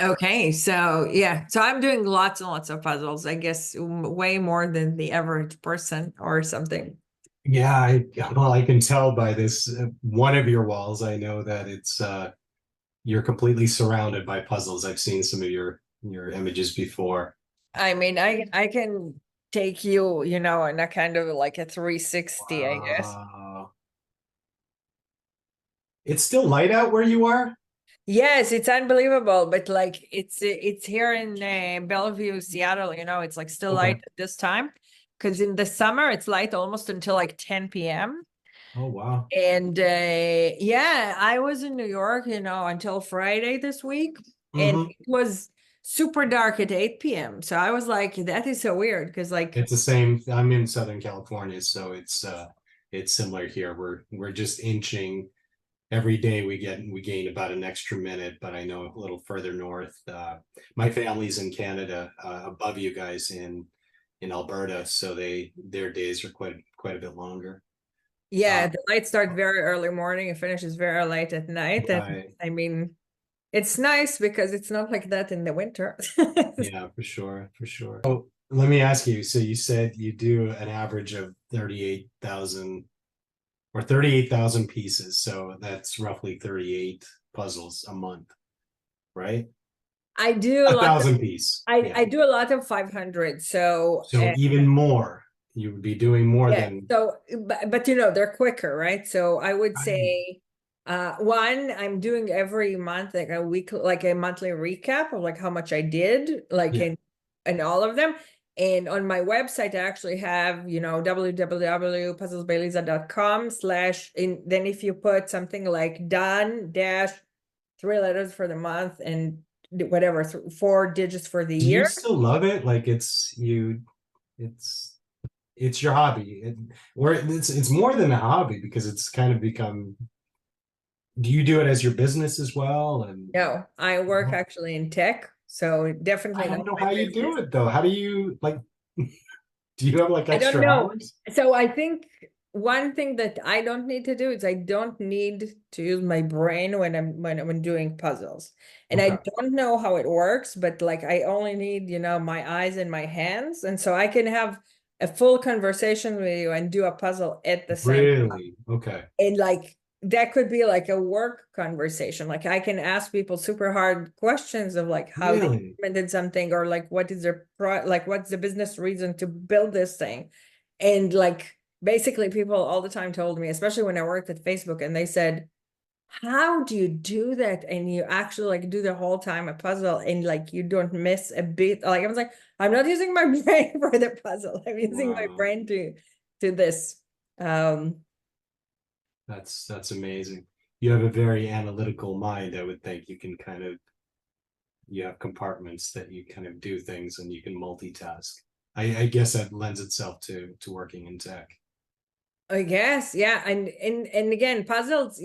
Okay, so yeah, so I'm doing lots and lots of puzzles, I guess way more than the average person or something. Yeah, well, I can tell by this one of your walls. I know that it's you're completely surrounded by puzzles. I've seen some of your images before. I mean, I can take you, in a kind of like a 360, I guess. Wow. It's still light out where you are? Yes, it's unbelievable, but like it's here in Bellevue, Seattle, it's like still light Okay. at this time. Because in the summer it's light almost until like 10 p.m. Oh, wow. And yeah, I was in New York, until Friday this week, and Hmm. it was super dark at 8 p.m. So I was like, that is so weird because like It's the same. I'm in Southern California, so it's similar here. We're just inching every day. We gain about an extra minute, but I know a little further north. My family's in Canada, above you guys in Alberta, so their days are quite a bit longer. yeah, Uh, the light starts very early morning and finishes very late at night. And right. I mean, it's nice because it's not like that in the winter. Yeah, for sure, for sure. Oh, let me ask you. So you said you do an average of 38,000 or 38,000 pieces. So that's roughly 38 puzzles a month, right? I do a A lot of thousand piece. Yeah. I do a lot of 500. So So even more, you would be doing more yeah, than. so but they're quicker, right? So I would Right. say one, I'm doing every month like a week, like a monthly recap of like how much I did, like Yeah. in all of them. And on my website, I actually have, www.puzzlesbailiza.com slash, and then if you put something like done dash 3 letters for the month and whatever, 4 digits for the Do you year. still love it? Like it's it's your hobby. Or it's more than a hobby because it's kind of become. Do you do it as your business as well? And No, I work actually in tech, so I definitely not don't know my how you do business. it though. How do you like? Do you have like I don't extra know. hours? So I think one thing that I don't need to do is I don't need to use my brain when I'm doing puzzles. And I Okay. don't know how it works, but like I only need, my eyes and my hands. And so I can have a full conversation with you and do a puzzle at the same time. Really? Okay. And like that could be like a work conversation. Like I can ask people super hard questions of like how they Really? implemented something or like what is their like what's the business reason to build this thing. And like basically people all the time told me, especially when I worked at Facebook, and they said, how do you do that? And you actually like do the whole time a puzzle and like you don't miss a bit. Like I was like, I'm not using my brain for the puzzle. I'm using my Wow. brain to this. Um That's amazing. You have a very analytical mind, I would think. You have compartments that you kind of do things and you can multitask. I guess that lends itself to working in tech. I guess, yeah. And again, puzzles,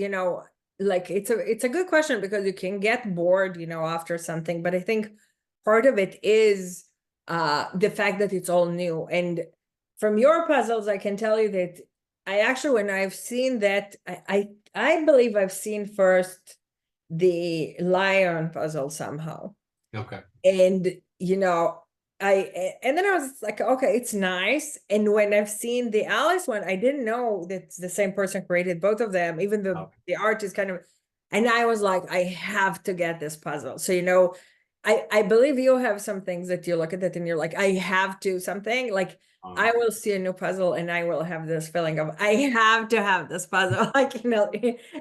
like it's a good question because you can get bored, after something, but I think part of it is the fact that it's all new. And from your puzzles, I can tell you that I actually when I've seen that, I believe I've seen first the lion puzzle somehow. Okay. And and then I was like, okay, it's nice. And when I've seen the Alice one, I didn't know that the same person created both of them, even though Okay. the art is kind of, and I was like, I have to get this puzzle. So I believe you have some things that you look at it and you're like, I have to something like I Um, will see a new puzzle and I will have this feeling of I have to have this puzzle. Like,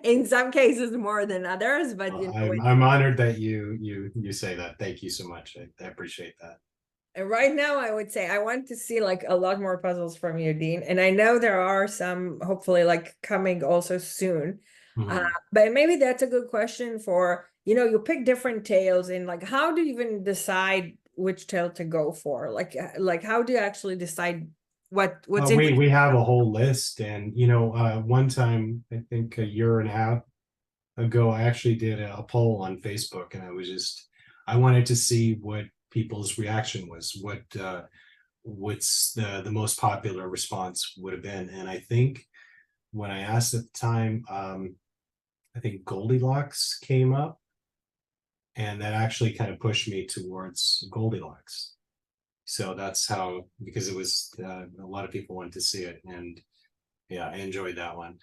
in some cases more than others, but I'm honored that you say that. Thank you so much. I appreciate that. and right now, I would say I want to see like a lot more puzzles from you, Dean. And I know there are some hopefully like coming also soon. Uh, Mhm. but maybe that's a good question for, you pick different tales and like how do you even decide which tale to go for? Like how do you actually decide what's interesting? We have a whole list, and one time I think a year and a half ago, I actually did a poll on Facebook, and I wanted to see what people's reaction was, what's the most popular response would have been, and I think when I asked at the time, I think Goldilocks came up, and that actually kind of pushed me towards Goldilocks. So that's how, because it was a lot of people wanted to see it, and yeah, I enjoyed that one.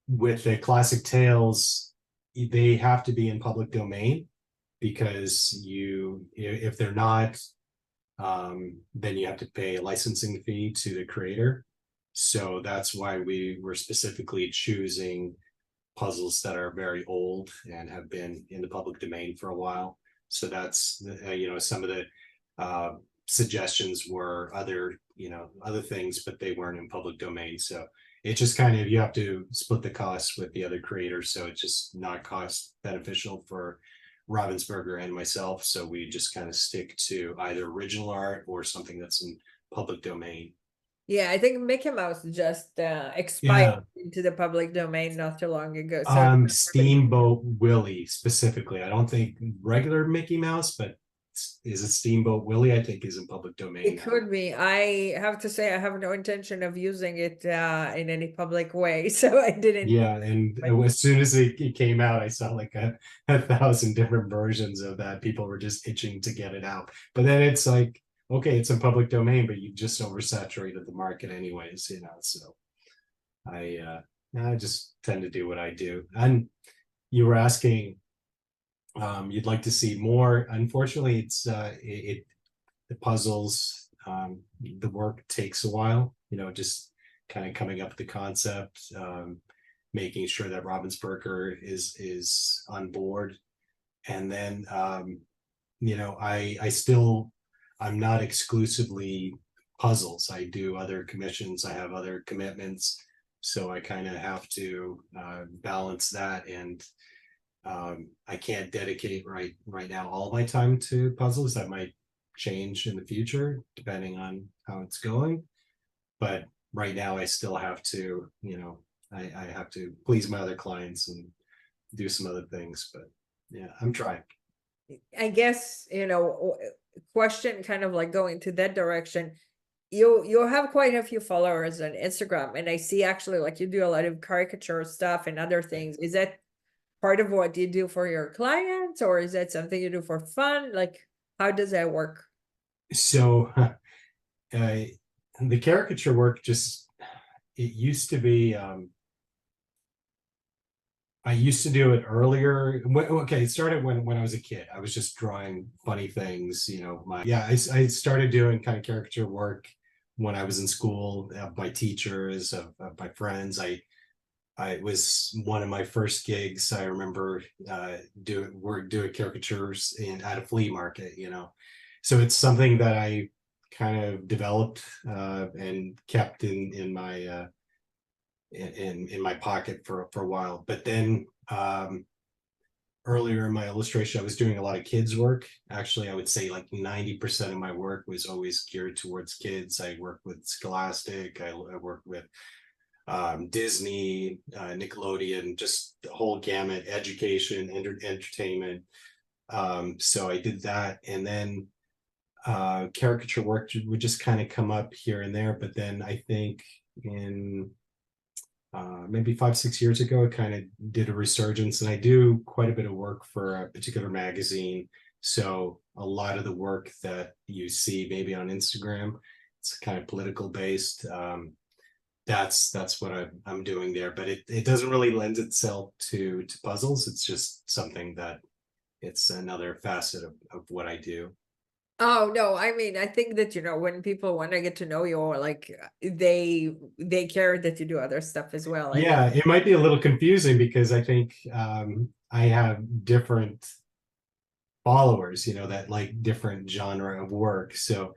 With the classic tales, they have to be in public domain, because if they're not, then you have to pay a licensing fee to the creator. So that's why we were specifically choosing puzzles that are very old and have been in the public domain for a while. So that's some of the suggestions were other things, but they weren't in public domain. So it just kind of, you have to split the costs with the other creators, so it's just not cost beneficial for Ravensburger and myself. So we just kind of stick to either original art or something that's in public domain. Yeah, I think Mickey Mouse just expired Yeah. into the public domain not too long ago. So Steamboat Willie specifically. I don't think regular Mickey Mouse, but is it Steamboat Willie? I think is in public domain it now. could be. I have to say I have no intention of using it in any public way, so I didn't. Yeah, and as soon as it came out, I saw like a thousand different versions of that. People were just itching to get it out. But then it's like, okay, it's in public domain, but you've just oversaturated the market anyways, so I just tend to do what I do. And you were asking, you'd like to see more. Unfortunately, it's the puzzles, the work takes a while, just kind of coming up with the concept, making sure that Ravensburger is on board. And then I'm not exclusively puzzles. I do other commissions, I have other commitments. So I kind of have to balance that, and I can't dedicate right now all my time to puzzles. That might change in the future depending on how it's going. But right now I still have to, I have to please my other clients and do some other things. But yeah, I'm trying. I guess, question kind of like going to that direction. You have quite a few followers on Instagram, and I see actually like you do a lot of caricature stuff and other things. Is that part of what you do for your clients, or is that something you do for fun? Like, how does that work? So the caricature work it used to be, I used to do it earlier. Okay, it started when I was a kid. I was just drawing funny things, I started doing kind of caricature work when I was in school, my teachers, my friends. I was one of my first gigs. I remember doing caricatures at a flea market, So it's something that I kind of developed and kept in my in my pocket for a while. But then earlier in my illustration, I was doing a lot of kids work. Actually, I would say like 90% of my work was always geared towards kids. I worked with Scholastic, I worked with Disney, Nickelodeon, just the whole gamut, education, entertainment. So I did that, and then caricature work would just kind of come up here and there. But then I think in maybe 5-6 years ago, I kind of did a resurgence, and I do quite a bit of work for a particular magazine. So a lot of the work that you see maybe on Instagram, it's kind of political based. That's what I'm doing there, but it doesn't really lend itself to puzzles. It's just something that it's another facet of what I do. Oh no, I mean, I think that when people want to get to know you, or like they care that you do other stuff as well. Yeah, it might be a little confusing because I think I have different followers, that like different genre of work. So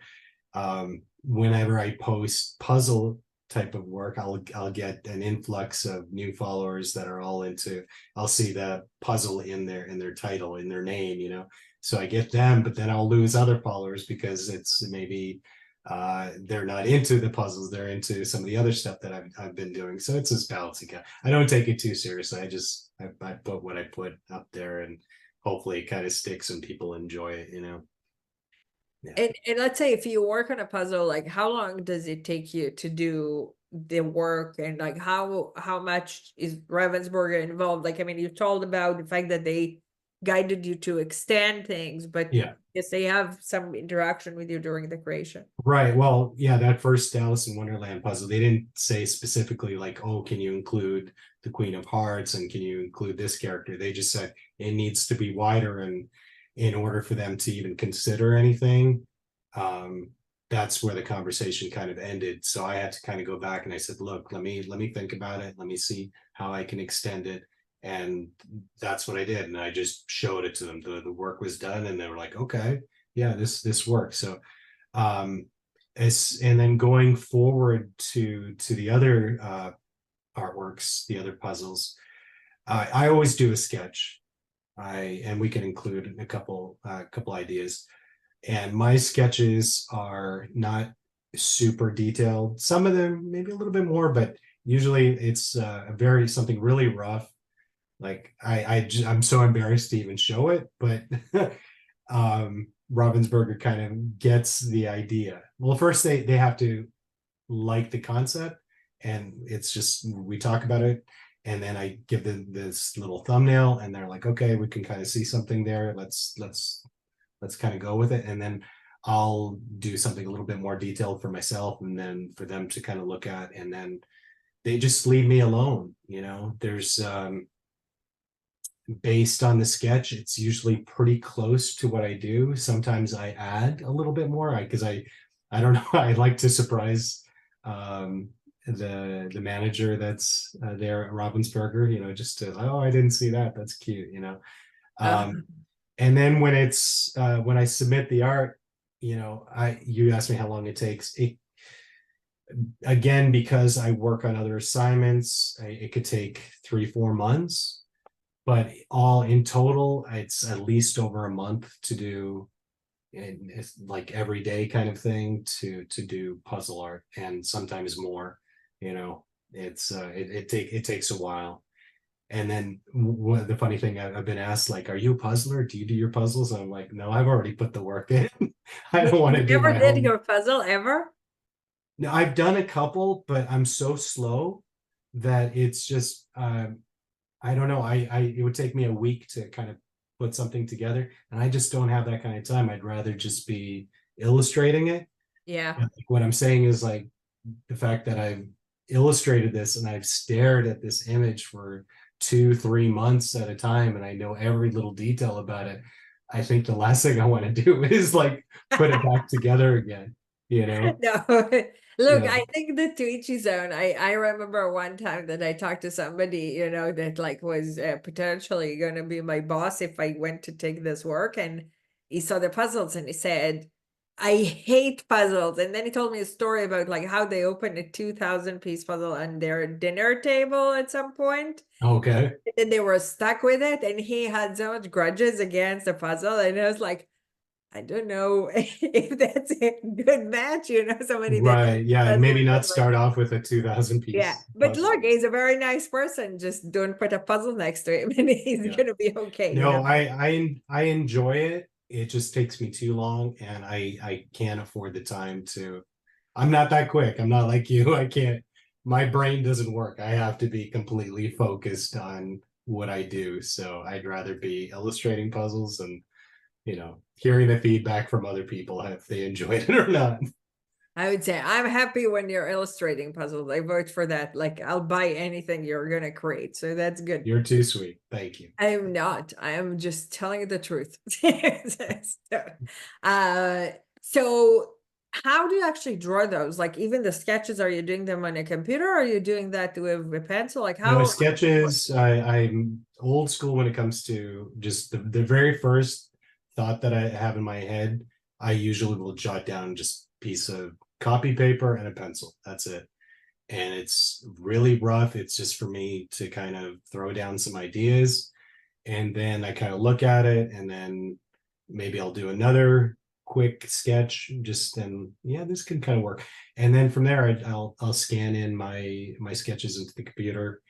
whenever I post puzzle type of work, I'll get an influx of new followers that are all into, I'll see the puzzle in their title, in their name, so I get them, but then I'll lose other followers because it's maybe they're not into the puzzles, they're into some of the other stuff that I've been doing. So it's this balancing act. I don't take it too seriously. I put what I put up there, and hopefully it kind of sticks and people enjoy it. Yeah. And let's say if you work on a puzzle, like how long does it take you to do the work, and like how much is Ravensburger involved? Like, I mean, you told about the fact that they guided you to extend things, but Yeah. yes, they have some interaction with you during the creation. Right. Well, yeah, that first Alice in Wonderland puzzle, they didn't say specifically like, oh, can you include the Queen of Hearts and can you include this character? They just said it needs to be wider, and in order for them to even consider anything, um, that's where the conversation kind of ended. So I had to kind of go back and I said, look, let me think about it. Let me see how I can extend it. And that's what I did. And I just showed it to them. The work was done and they were like, okay, yeah, this works. So um and then going forward to the other artworks, the other puzzles, I always do a sketch. And we can include a couple ideas. And my sketches are not super detailed. Some of them maybe a little bit more, but usually it's a very something really rough. Like I'm so embarrassed to even show it, but Ravensburger kind of gets the idea. Well, first they have to like the concept, and it's just we talk about it, and then I give them this little thumbnail, and they're like, okay, we can kind of see something there. Let's kind of go with it, and then I'll do something a little bit more detailed for myself, and then for them to kind of look at, and then they just leave me alone. There's based on the sketch, it's usually pretty close to what I do. Sometimes I add a little bit more because I don't know. I like to surprise the manager that's there at Ravensburger, just to, oh, I didn't see that. That's cute. Um, and then when it's when I submit the art, you asked me how long it takes. Again, because I work on other assignments, it could take 3-4 months. But all in total, it's at least over a month to do, and it's like every day kind of thing to do puzzle art, and sometimes more. It takes a while. And then the funny thing, I've been asked, like, are you a puzzler? Do you do your puzzles? And I'm like, no, I've already put the work in. I don't want to You do never my did own. your puzzle ever? No, I've done a couple, but I'm so slow that it's just I don't know. It would take me a week to kind of put something together, and I just don't have that kind of time. I'd rather just be illustrating it. Yeah. And like, what I'm saying is like the fact that I've illustrated this and I've stared at this image for 2-3 months at a time, and I know every little detail about it. I think the last thing I want to do is like put it back together again. You know? No, look, Yeah. I think the to each his own. I remember one time that I talked to somebody, that like was potentially going to be my boss if I went to take this work, and he saw the puzzles and he said, "I hate puzzles." And then he told me a story about like how they opened a 2,000 piece puzzle on their dinner table at some point, Okay. and they were stuck with it, and he had so much grudges against the puzzle, and I was like, I don't know if that's a good match, somebody that Right. Yeah. And doesn't maybe not like, start off with a 2,000 yeah. piece But look, puzzle. he's a very nice person. Just don't put a puzzle next to him and he's Yeah. gonna be okay. No, I enjoy it. It just takes me too long, and I can't afford the time to. I'm not that quick. I'm not like you. I can't. My brain doesn't work. I have to be completely focused on what I do. So I'd rather be illustrating puzzles and hearing the feedback from other people if they enjoyed it or not. I would say I'm happy when you're illustrating puzzles. I vote for that. Like I'll buy anything you're gonna create. So that's good. You're too sweet. Thank you. I am not. I am just telling you the truth. So, uh, so how do you actually draw those? Like even the sketches, are you doing them on a computer? Or are you doing that with a pencil? Like No, how sketches, I'm old school when it comes to just the very first thought that I have in my head. I usually will jot down just a piece of copy paper and a pencil. That's it. And it's really rough. It's just for me to kind of throw down some ideas. And then I kind of look at it, and then maybe I'll do another quick sketch, just and yeah, this can kind of work. And then from there, I'll scan in my sketches into the computer,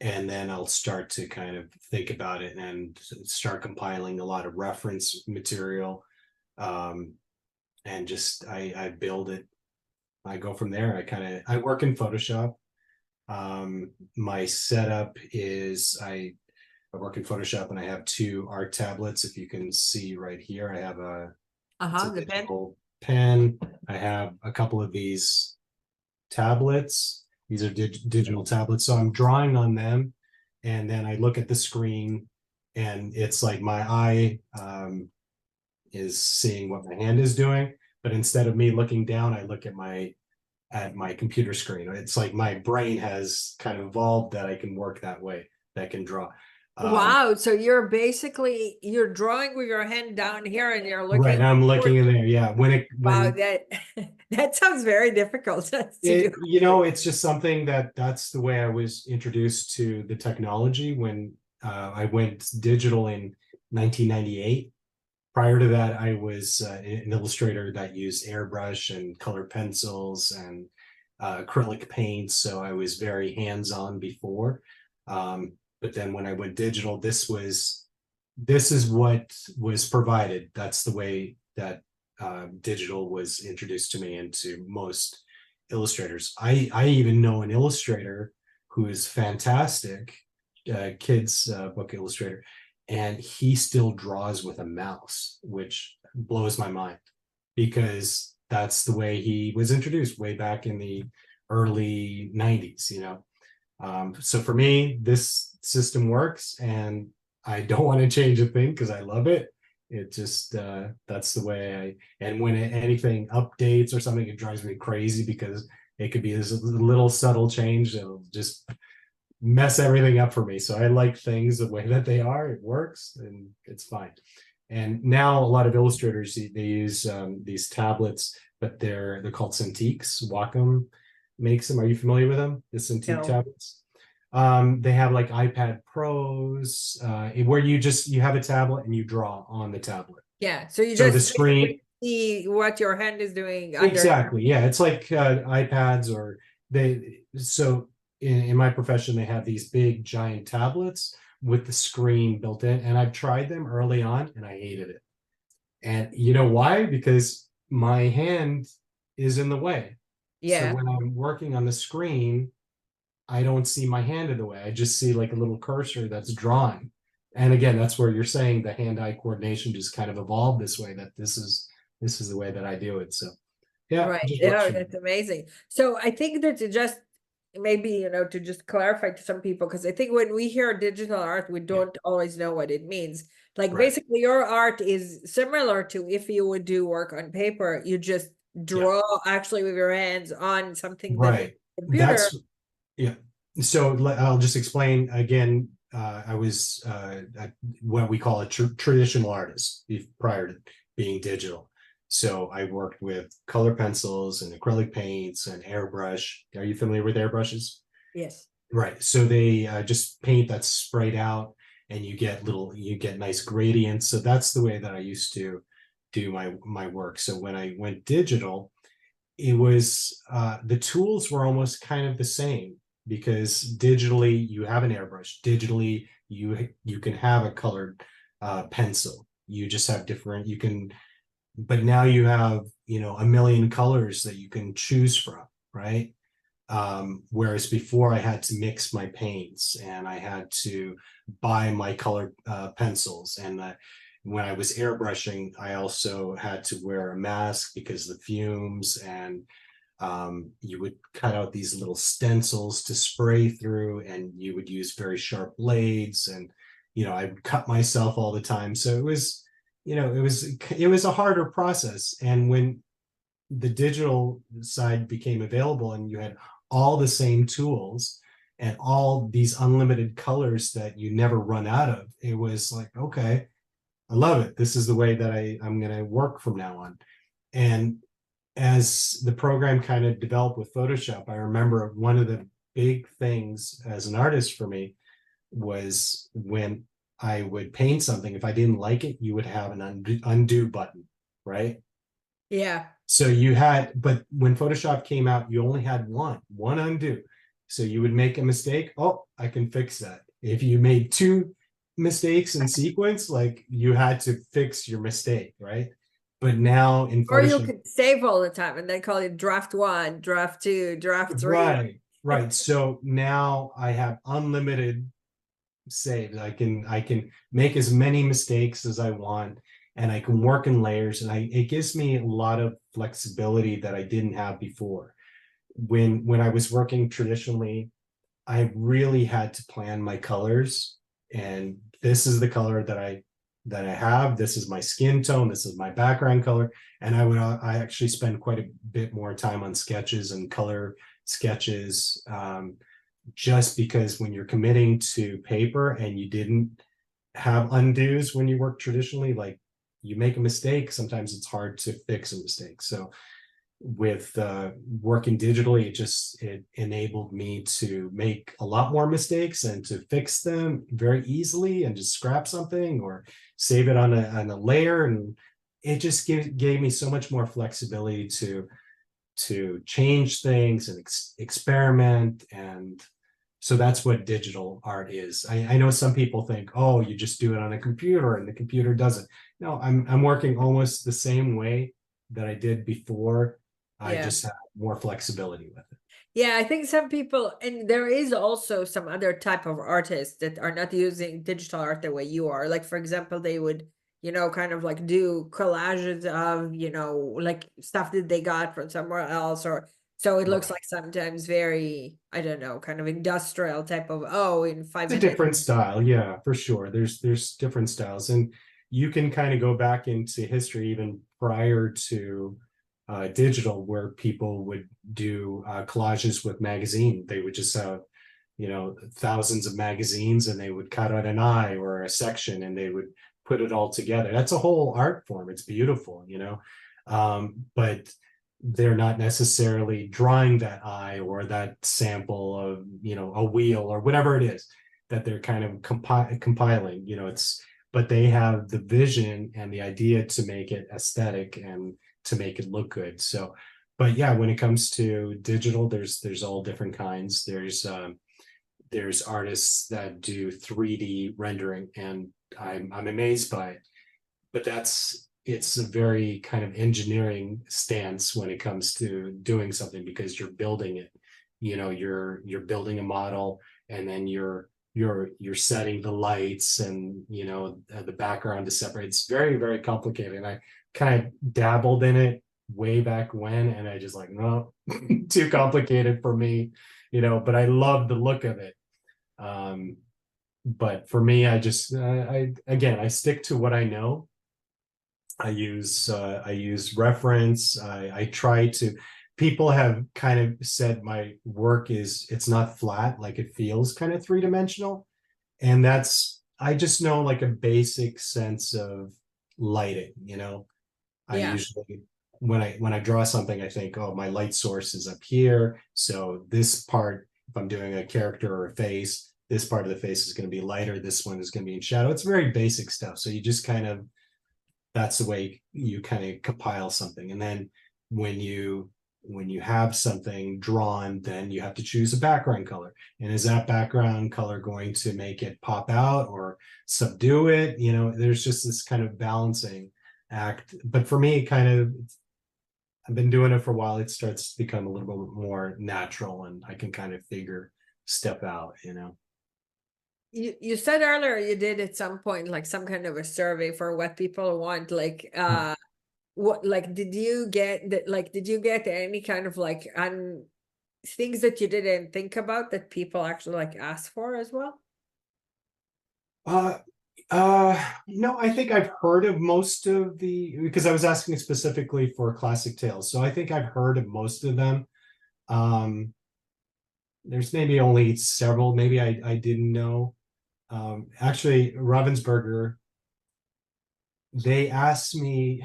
and then I'll start to kind of think about it and start compiling a lot of reference material. And just I build it. I go from there. I work in Photoshop. My setup is I work in Photoshop and I have two art tablets. If you can see right here, I have it's a The pen. digital pen. I have a couple of these tablets. These are digital tablets. So I'm drawing on them. And then I look at the screen and it's like my eye is seeing what my hand is doing. But instead of me looking down, I look at my computer screen. It's like my brain has kind of evolved that I can work that way, that I can draw. Wow, so you're drawing with your hand down here and you're looking Right, I'm forward. looking in there. Yeah, Wow, when that that sounds very difficult to do. it's just something that's the way I was introduced to the technology when I went digital in 1998. Prior to that, I was an illustrator that used airbrush and colored pencils and acrylic paints. So I was very hands-on before. But then when I went digital, this is what was provided. That's the way that digital was introduced to me and to most illustrators. I even know an illustrator who is fantastic, kids book illustrator, and he still draws with a mouse, which blows my mind because that's the way he was introduced way back in the early 90s, you know. So for me, this system works and I don't want to change a thing because I love it. It just that's the way and when anything updates or something, it drives me crazy because it could be this little subtle change that'll just mess everything up for me. So I like things the way that they are. It works and it's fine. And now a lot of illustrators, they use these tablets, but they're called Cintiqs. Wacom makes them. Are you familiar with them? The Cintiq No. tablets. They have like iPad Pros, where you have a tablet and you draw on the tablet. Yeah, so you So the just screen, basically see what your hand is doing under. exactly, yeah, it's like iPads or so in my profession, they have these big giant tablets with the screen built in, and I've tried them early on and I hated it. And you know why? Because my hand is in the way. So Yeah. when I'm working on the screen, I don't see my hand in the way. I just see like a little cursor that's drawing. And again, that's where you're saying the hand-eye coordination just kind of evolved this way, that this is the way that I do it. So yeah, Right. it just works Yeah, for me. that's amazing. So I think that to just maybe, to just clarify to some people, because I think when we hear digital art, we Yeah, don't always know what it means. Like right. basically your art is similar to if you would do work on paper, you just Yeah, draw actually with your hands on something that right. computer. That's yeah. So I'll just explain again. I was what we call a traditional artist prior to being digital. So I worked with color pencils and acrylic paints and airbrush. Are you familiar with airbrushes? Yes. Right. So they just paint that's sprayed out, and you get nice gradients. So that's the way that I used to do my work. So when I went digital, it was the tools were almost kind of the same because digitally you have an airbrush. Digitally you can have a colored pencil. You just have different. You can, but now you have a million colors that you can choose from, right? Whereas before I had to mix my paints and I had to buy my colored pencils. And when I was airbrushing, I also had to wear a mask because of the fumes. And you would cut out these little stencils to spray through, and you would use very sharp blades. And I would cut myself all the time. So it was a harder process. And when the digital side became available and you had all the same tools and all these unlimited colors that you never run out of, it was like, okay, I love it. This is the way that I'm going to work from now on. And as the program kind of developed with Photoshop, I remember one of the big things as an artist for me was when I would paint something, if I didn't like it, you would have an undo button, right? Yeah. So but when Photoshop came out, you only had one undo. So you would make a mistake. Oh, I can fix that. If you made two mistakes in sequence, like you had to fix your mistake, right? But now in Or you Photoshop, could save all the time and they call it draft one, draft two, draft three. right. So now I have unlimited saved. I can make as many mistakes as I want, and I can work in layers, and it gives me a lot of flexibility that I didn't have before. When I was working traditionally, I really had to plan my colors, and this is the color that I have. This is my skin tone. This is my background color, and I actually spend quite a bit more time on sketches and color sketches, just because when you're committing to paper and you didn't have undos when you work traditionally, like you make a mistake, sometimes it's hard to fix a mistake. So with working digitally, it enabled me to make a lot more mistakes and to fix them very easily and just scrap something or save it on a layer. And it just gave me so much more flexibility to change things and experiment. And so that's what digital art is. I know some people think, oh, you just do it on a computer and the computer does it. No, I'm working almost the same way that I did before. I Yeah. just have more flexibility with it. Yeah, I think some people, and there is also some other type of artists that are not using digital art the way you are. Like, for example, they would, kind of like do collages of, like stuff that they got from somewhere else, or so it looks Right. like sometimes very, I don't know, kind of industrial type of, oh, in five It's a minutes. different style, yeah, for sure. There's different styles, and you can kind of go back into history even prior to digital, where people would do collages with magazine. They would just have, thousands of magazines, and they would cut out an eye or a section, and they would put it all together. That's a whole art form. It's beautiful. But they're not necessarily drawing that eye or that sample of, a wheel or whatever it is that they're kind of compiling. But they have the vision and the idea to make it aesthetic and to make it look good. So, but yeah, when it comes to digital, there's all different kinds. There's artists that do 3D rendering, and I'm amazed by it. But it's a very kind of engineering stance when it comes to doing something, because you're building it. You're building a model, and then you're setting the lights and the background to separate. It's very, very complicated. And I kind of dabbled in it way back when, and I just like, no, too complicated for me, but I love the look of it. But for me, I just I stick to what I know. I use reference. I try to. People have kind of said my work it's not flat, like it feels kind of three-dimensional, and I just know like a basic sense of lighting. I Yeah. usually when I draw something, I think, oh, my light source is up here, so this part, if I'm doing a character or a face, this part of the face is going to be lighter, this one is going to be in shadow. It's very basic stuff, so you just kind of, that's the way you kind of compile something. And then when you have something drawn, then you have to choose a background color. And is that background color going to make it pop out or subdue it? There's just this kind of balancing act. But for me, I've been doing it for a while. It starts to become a little bit more natural, and I can kind of step out. You said earlier you did at some point like some kind of a survey for what people want, like what, like, did you get any kind of like things that you didn't think about that people actually like ask for as well? Uh, no, I think I've heard of most of because I was asking specifically for classic tales. So I think I've heard of most of them. Um, there's maybe only several, maybe I didn't know. Actually, Ravensburger, they've asked me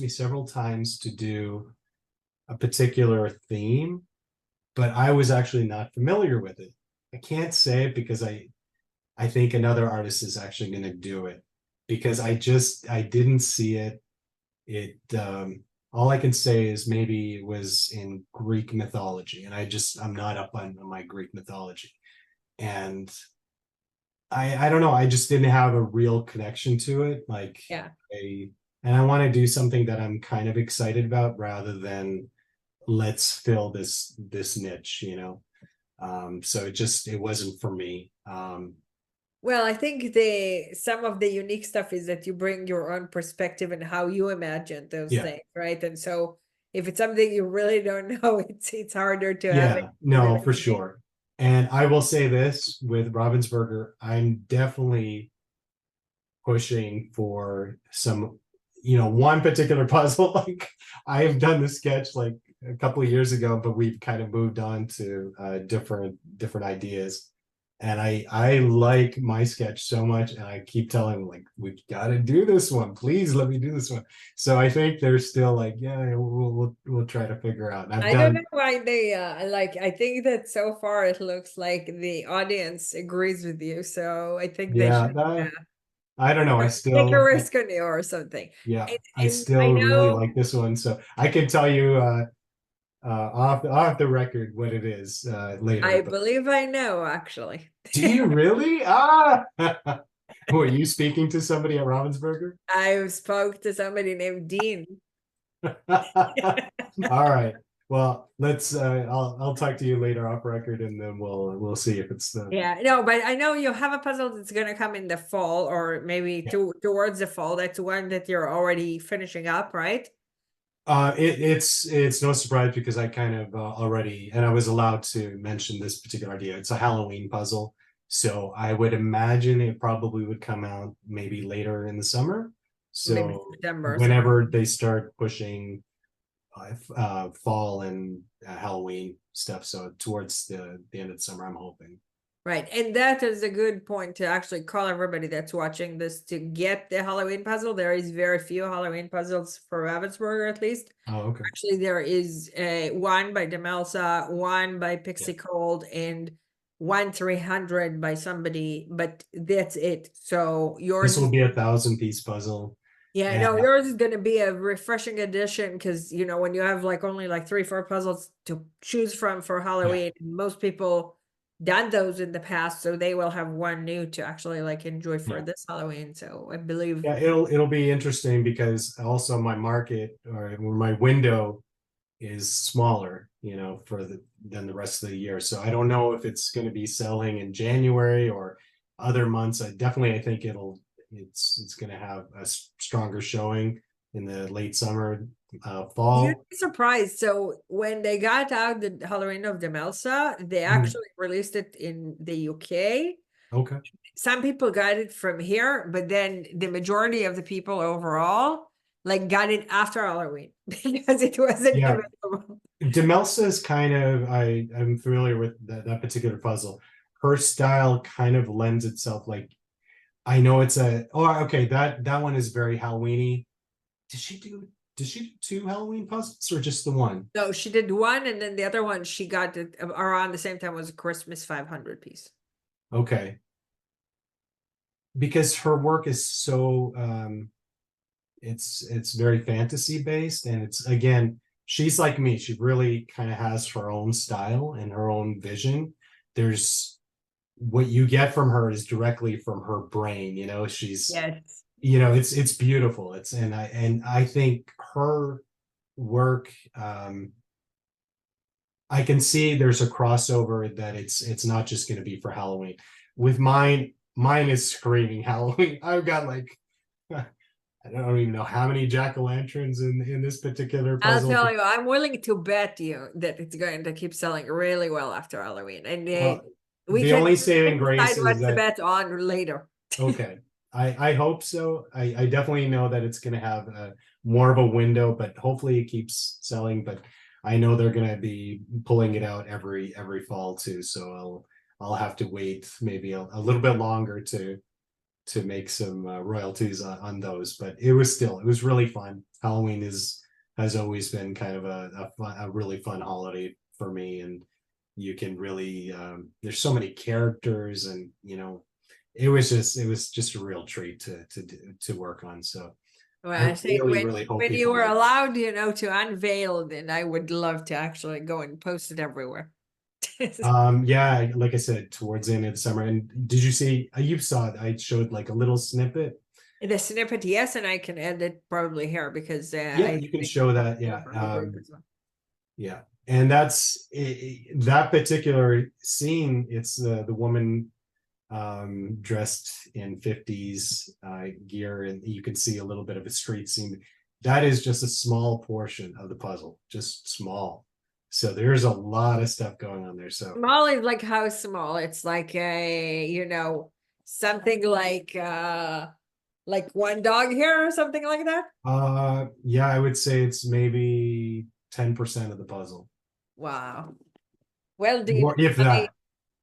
several times to do a particular theme, but I was actually not familiar with it. I can't say it because I think another artist is actually going to do it, because I didn't see it. All I can say is maybe it was in Greek mythology, and I'm not up on my Greek mythology. And I don't know, I just didn't have a real connection to it. Like Yeah. and I want to do something that I'm kind of excited about, rather than let's fill this niche. So it wasn't for me. Well, I think the some of the unique stuff is that you bring your own perspective and how you imagine those Yeah. things, right? And so if it's something you really don't know, it's harder to have it Yeah, no, for really. sure. And I will say this with Ravensburger, I'm definitely pushing for some, one particular puzzle. Like I have done the sketch like a couple of years ago, but we've kind of moved on to different ideas. And I like my sketch so much, and I keep telling them, like, we got to do this one. Please let me do this one. So I think they're still like, yeah, we'll try to figure out. And I've I don't know done, why they like I think that so far it looks like the audience agrees with you. So I think they yeah, should I don't know. take a risk on you or something. Yeah, I And I still really know like this one. So I can tell you off the record what it is later. I But believe I know actually. do you really? Ah, were you speaking to somebody at Ravensburger? I spoke to somebody named Dean. All right. Well, let's. I'll talk to you later off record, and then we'll see if it's the. Yeah, no, but I know you have a puzzle that's gonna come in the fall or maybe Yeah. towards the fall. That's one that you're already finishing up, right? It's no surprise because I kind of already, and I was allowed to mention this particular idea. It's a Halloween puzzle, so I would imagine it probably would come out maybe later in the summer. Maybe So September or something. whenever they start pushing fall and Halloween stuff, so towards the end of the summer, I'm hoping. Right. And that is a good point to actually call everybody that's watching this to get the Halloween puzzle. There is very few Halloween puzzles for Ravensburger, at least. Oh, okay. Actually, there is one by Demelsa, one by Yeah. Pixie Cold, and one 300 by somebody, but that's it. So yours This will is be a 1,000-piece puzzle, yeah, and no, yours is gonna be a refreshing addition because when you have like only like 3, 4 puzzles to choose from for yeah. Halloween, most people done those in the past, so they will have one new to actually like enjoy for Yeah. this Halloween. So I believe Yeah, it'll be interesting because also my market or my window is smaller, for than the rest of the year. So I don't know if it's going to be selling in January or other months. I think it's going to have a stronger showing in the late summer, you'd fall. be surprised. So when they got out the Halloween of Demelsa, they Mhm. actually released it in the UK. Okay. Some people got it from here, but then the majority of the people overall like got it after Halloween because it wasn't Yeah. available. Demelsa is kind of I'm familiar with that particular puzzle. Her style kind of lends itself like I know it's okay, that one is very Halloweeny. Did she do did she do two Halloween puzzles or just the one? No, she did one, and then the other one she got it around the same time was a Christmas 500 piece. Okay. Because her work is so it's very fantasy based, and it's again, she's like me. She really kind of has her own style and her own vision. There's what you get from her is directly from her brain, she's Yes. it's beautiful. And I think her work, I can see there's a crossover that it's not just going to be for Halloween. With mine is screaming Halloween. I've got like I don't even know how many jack-o'-lanterns in this particular I'll puzzle. tell you, I'm willing to bet you that it's going to keep selling really well after Halloween, and Well, we the can only saving decide grace is what to that bet on later. okay. I hope so. I definitely know that it's going to have more of a window, but hopefully it keeps selling. But I know they're going to be pulling it out every fall too. So I'll have to wait maybe a little bit longer to make some royalties on those. But it was really fun. Halloween has always been kind of a really fun holiday for me, and you can really there's so many characters, and it was just a real treat to work on. So Well, I I say really hope when you people were like it. allowed, to unveil, then I would love to actually go and post it everywhere. Yeah, like I said, towards the end of the summer. And did you see? You saw it. I showed like a little snippet. The snippet, yes, and I can end it probably here because Yeah, I you can think show that. Yeah, for the group as well. yeah. And that's that particular scene. It's the woman dressed in 50s gear, and you can see a little bit of a street scene. That is just a small portion of the puzzle, just small. So there's a lot of stuff going on there. So Small is like how small? It's like a, something like one dog hair or something like that. yeah, I would say it's maybe 10% of the puzzle. Wow. Well, Dean, Or if I that,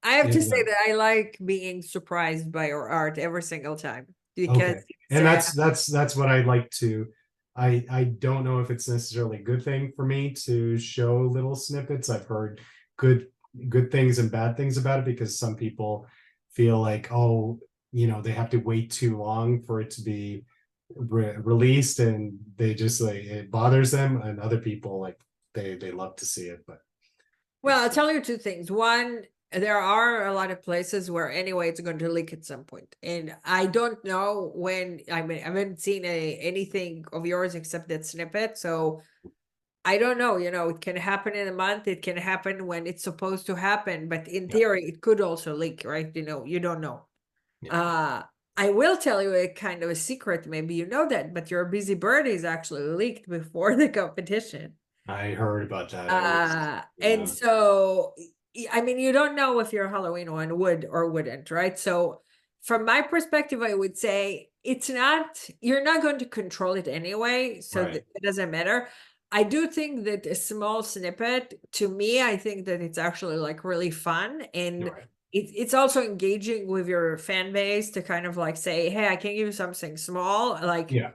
I have if to say that. that I like being surprised by your art every single time because Okay. And that's what I like to. I don't know if it's necessarily a good thing for me to show little snippets. I've heard good good things and bad things about it, because some people feel like, oh, they have to wait too long for it to be released, and they just like it bothers them, and other people like they love to see it. But Well, I'll tell you two things. One, there are a lot of places where anyway it's going to leak at some point. And I don't know when. I mean, I haven't seen anything of yours except that snippet. So I don't know, it can happen in a month, it can happen when it's supposed to happen, but in yeah, theory it could also leak, right? You don't know. yeah, Uh I will tell you a kind of a secret, maybe you know that, but your Busy Birdies actually leaked before the competition. I heard about that. I was, And yeah, so, I mean, you don't know if your Halloween one would or wouldn't, right? So, from my perspective, I would say you're not going to control it anyway. So, right, it doesn't matter. I do think that a small snippet, to me, I think that it's actually like really fun. And right, it's also engaging with your fan base to kind of like say, hey, I can give you something small. yeah.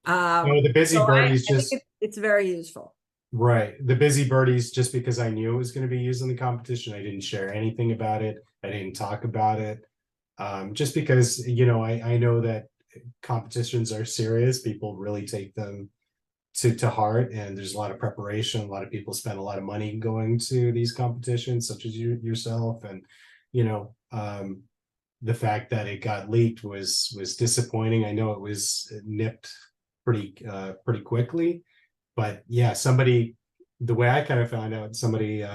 No, the So busy birdies I think just it's very useful. right. The busy birdies, just because I knew it was going to be used in the competition, I didn't share anything about it. I didn't talk about it. Just because, I know that competitions are serious. People really take them to heart, and there's a lot of preparation. A lot of people spend a lot of money going to these competitions, such as yourself. And, you know, the fact that it got leaked was disappointing. I know it was nipped pretty quickly, but yeah, somebody, the way I kind of found out, somebody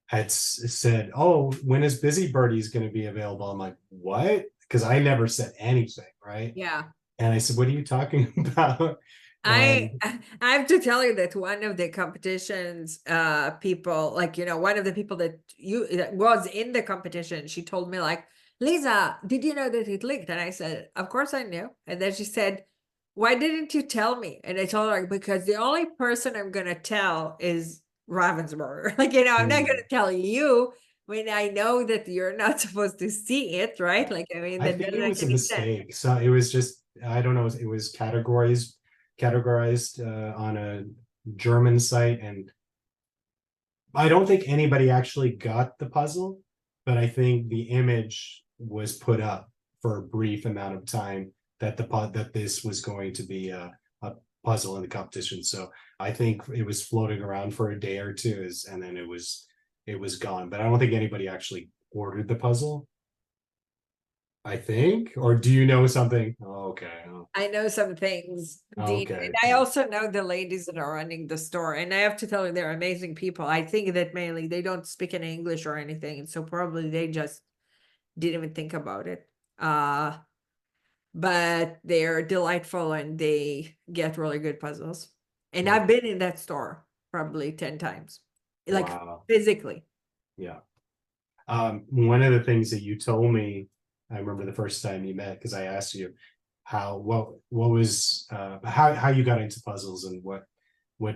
had said, "Oh, when is Busy Birdies going to be available?" I'm like, "What?" Because I never said anything, right? Yeah. And I said, "What are you talking about?" I And I have to tell you that one of the competitions people, like, one of the people that was in the competition, she told me like, Lisa, did you know that it leaked? And I said, of course I knew. And then she said, why didn't you tell me? And I told her, because the only person I'm gonna tell is Ravensburger. Like, I'm not gonna tell you when I know that you're not supposed to see it, right? Like, I mean, I that think doesn't it make was a any sense. mistake. So it was just, I don't know, it was categorized on a German site, and I don't think anybody actually got the puzzle, but I think the image was put up for a brief amount of time that that this was going to be a puzzle in the competition. So I think it was floating around for a day or two, and then it was gone. But I don't think anybody actually ordered the puzzle. I think, or do you know something? Oh, okay. Oh, I know some things, Dean, and okay. I also know the ladies that are running the store. And I have to tell you, they're amazing people. I think that mainly they don't speak any English or anything, so probably they just didn't even think about it. But they're delightful and they get really good puzzles. And I've Okay. been in that store probably 10 times, like Wow. physically. Yeah. One of the things that you told me, I remember the first time you met, because I asked you what was how you got into puzzles, and what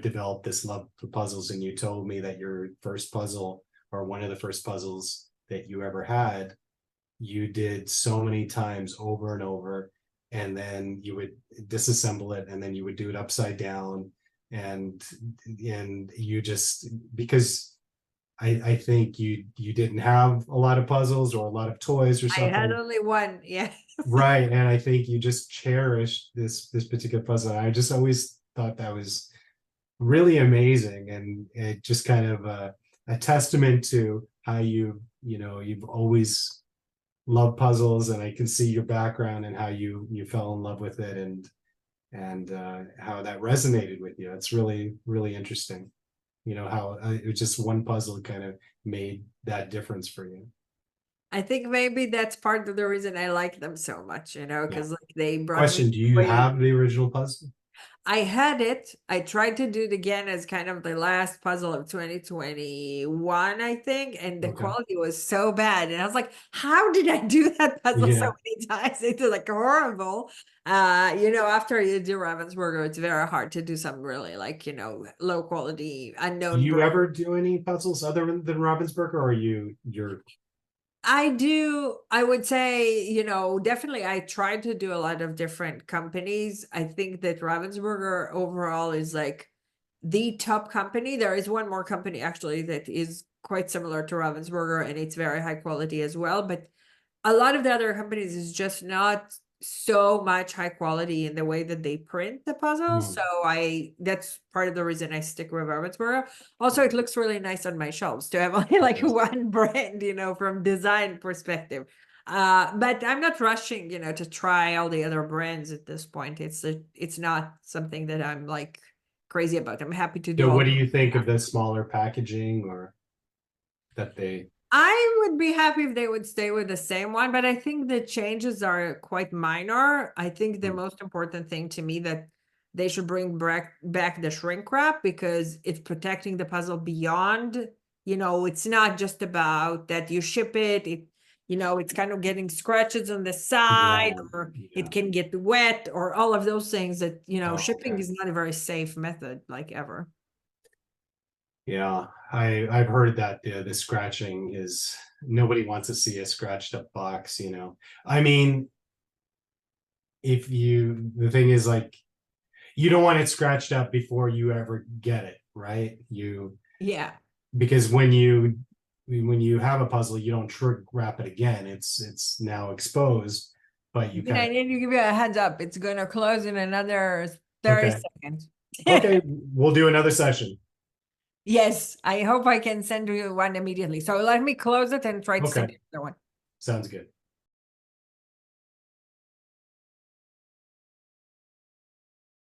developed this love for puzzles, and you told me that your first puzzle, or one of the first puzzles that you ever had, you did so many times over and over, and then you would disassemble it, and then you would do it upside down, and you just, because I think you didn't have a lot of puzzles or a lot of toys or I had something. only one, yeah. Right. And I think you just cherished this particular puzzle. And I just always thought that was really amazing, and it just kind of a testament to how you've always loved puzzles, and I can see your background and how you fell in love with it, and how that resonated with you. It's really, really interesting. How it was just one puzzle kind of made that difference for you. I think maybe that's part of the reason I like them so much, you know, Yeah. because like they brought me Question, do you way. have the original puzzle? I had it. I tried to do it again as kind of the last puzzle of 2021, I think, and the Okay. quality was so bad. And I was like, how did I do that puzzle so Yeah. many times? It's like horrible. You know, after you do Ravensburger, it's very hard to do some really like, you know, low quality, Do unknown you brand. ever do any puzzles other than Ravensburger, or are you're I do, I would say, you know, definitely I tried to do a lot of different companies. I think that Ravensburger overall is like the top company. There is one more company actually that is quite similar to Ravensburger and it's very high quality as well. But a lot of the other companies is just not so much high quality in the way that they print the puzzles. Hmm. So that's part of the reason I stick with Ravensburger. Also, it looks really nice on my shelves to have only like Yes. one brand, you know, from design perspective. But I'm not rushing, you know, to try all the other brands at this point. It's not something that I'm like crazy about. I'm happy to do So all what do the. you think of the smaller packaging or that they I would be happy if they would stay with the same one, but I think the changes are quite minor. I think the Hmm. most important thing to me that they should bring back the shrink wrap because it's protecting the puzzle beyond, you know, it's not just about that you ship it, you know, it's kind of getting scratches on the side Yeah, or it yeah. can get wet or all of those things that, you know, Oh, shipping okay. is not a very safe method like ever. Yeah, I've heard that the scratching is nobody wants to see a scratched up box, you know. I mean, if you the thing is like you don't want it scratched up before you ever get it, right? You Yeah. because when you have a puzzle, you don't shrink wrap it again. It's now exposed, but you Then kind I of need to give you a heads up. It's going to close in another 30 okay. seconds. Okay, we'll do another session. Yes, I hope I can send you one immediately. So let me close it and try to send Okay, you another one. sounds good.